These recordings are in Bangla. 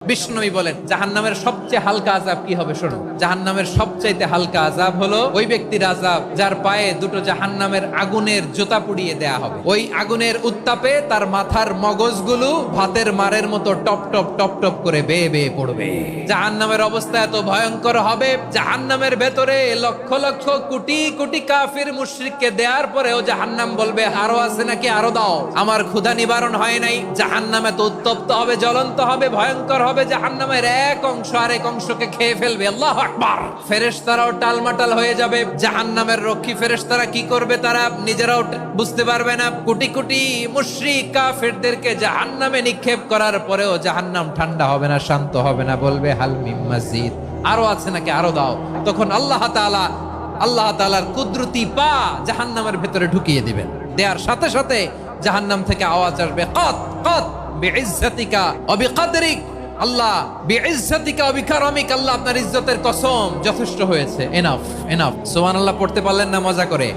বিষ্ণুনবী বলেন জাহান্নামের সবচেয়ে হালকা আযাব কি হবে শোনো। জাহান্নামের সবচাইতে হালকা আযাব হলো ওই ব্যক্তির আযাব যার পায়ে দুটো জাহান্নামের আগুনের জুতা পুড়িয়ে দেয়া হবে। ওই আগুনের উত্তাপে তার মাথার মগজগুলো ভাতের মারের মতো টপ টপ টপ টপ করে বেয়ে বেয়ে পড়বে। জাহান্নামের অবস্থা এত ভয়ঙ্কর হবে, জাহান্নামের ভেতরে লক্ষ লক্ষ কোটি কোটি কাফির মুশরিককে দেওয়ার পরেও জাহান্নাম বলবে আরো আছে নাকি, আরো দাও, আমার ক্ষুধা নিবারণ হয় নাই। জাহান্নাম এত উত্তপ্ত হবে, জ্বলন্ত হবে, ভয়ঙ্কর হবে, জাহান্নামের এক অংশ আরেক অংশকে খেয়ে ফেলবে। আল্লাহু আকবার। ফেরেশতারাও টালমাটাল হয়ে যাবে। জাহান্নামের রক্ষী ফেরেশতারা কি করবে তারা নিজেরাও বুঝতে পারবে না। কোটি কোটি মুশরিক কাফেরদেরকে জাহান্নামে নিক্ষেপ করার পরেও জাহান্নাম ঠান্ডা হবে না, শান্ত হবে না, বলবে হাল মিন মাজিদ, আরো আছে নাকি, আরো দাও। তখন আল্লাহ তাআলার কুদরতি পা জাহান্নামের ভেতরে ঢুকিয়ে দিবেন। দেওয়ার সাথে সাথে জাহান্নাম থেকে আওয়াজ আসবে কত কত বিইজ্জাতিকা ওয়া বিকদরিক, আল্লাহ বিইজ্জাতিকা ওয়া বিকারামিক, আল্লাহ আপনার ইজ্জতের কসম, যথেষ্ট হয়েছে, এনাফ এনাফ। সুবহানাল্লাহ পড়তে পারলেন না মজা করে?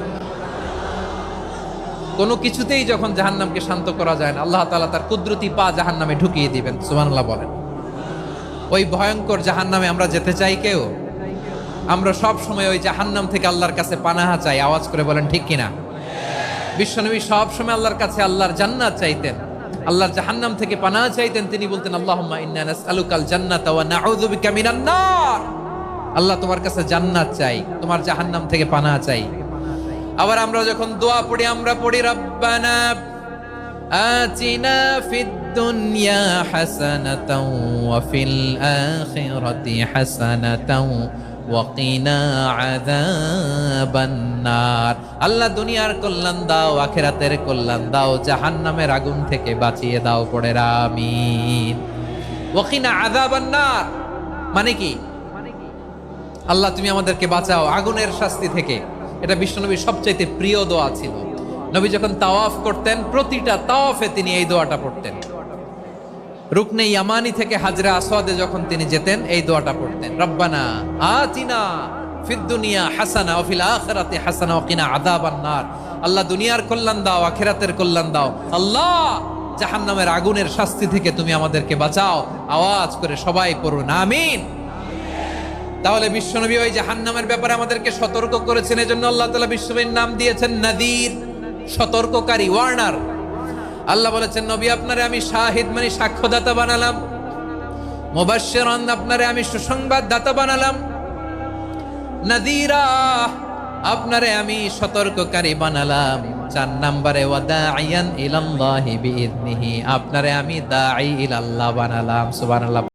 কোনো কিছুতেই যখন জাহান্নামকে শান্ত করা যায় না, আল্লাহ তাআলা তার কুদরতি পা জাহান্নামে ঢুকিয়ে দিবেন। সুবহানাল্লাহ বলেন। ওই ভয়ঙ্কর জাহান্নামে আমরা যেতে চাই কেউ? আমরা সব সময় ওই জাহান্নাম থেকে আল্লাহর কাছে পানাহা চাই। আওয়াজ করে বলেন ঠিক কিনা? বিশ্বনবী সব সময় আল্লাহর কাছে আল্লাহর জান্নাত চাইতেন, আল্লাহর জাহান্নাম থেকে পানাহা চাইতেন। তিনি বলতেন আল্লাহুম্মা ইন্না নাসআলুকাল জান্নাতা ওয়া নাউযু বিকা মিনান নার। আল্লাহ তোমার কাছে জান্নাত চাই, তোমার জাহান্নাম থেকে পানাহা চাই। আবার আমরা যখন দোয়া পড়ি আমরা পড়ি রব্বানা আতিনা ফিদ দুনিয়া হাসানাতাও ওয়া ফিল আখিরাতি হাসানাতাও ওয়া কিনা আযাবান নার। আল্লাহ দুনিয়ার কল্যাণ দাও, আখিরাতের কল্যাণ দাও, জাহান্নামের আগুন থেকে বাঁচিয়ে দাও, পড়ে আমিন। ওয়া কিনা আযাবান নার মানে কি? আল্লাহ তুমি আমাদেরকে বাঁচাও আগুনের শাস্তি থেকে। এটা বিশ্বনবীর সবচাইতে প্রিয় দোয়া ছিল। নবী যখন তাওয়াফ করতেন প্রতিটা তাওয়াফে তিনি এই দোয়াটা পড়তেন। রুকনে ইয়ামানি থেকে হাজরা আসওয়াদে যখন তিনি যেতেন এই দোয়াটা পড়তেন, রব্বানা আতিনা ফিদ দুনিয়া হাসানা ওয়া ফিল আখিরাতি হাসানা ওয়া কিনা আযাবান নার। আল্লাহ দুনিয়ার কল্যাণ দাও, আখিরাতের কল্যাণ দাও, আল্লাহ জাহান্নামের আগুনের শাস্তি থেকে তুমি আমাদেরকে বাঁচাও। আওয়াজ করে সবাই পড়ুন আমিন। তাহলে বিশ্বনবী ওই জাহান্নামের ব্যাপারে আমাদেরকে সতর্ক করেছেন। এজন্য আল্লাহ তাআলা বিশ্বনবীর নাম দিয়েছেন নাযীর, সতর্ককারী, ওয়ার্নার। আল্লাহ বলেছেন নবী আপনারে আমি শাহিদ মানে সাক্ষ্যদাতা বানালাম, মুবাশশিরান আপনারে আমি সুসংবাদদাতা বানালাম, নাযীরা আপনারে আমি সতর্ককারী বানালাম। 4 নম্বরে ওয়া দাঈয়ান ইলাল্লাহি বিইذনিহি আপনারে আমি দাঈ ইলাল্লাহ বানালাম। সুবহানাল্লাহ।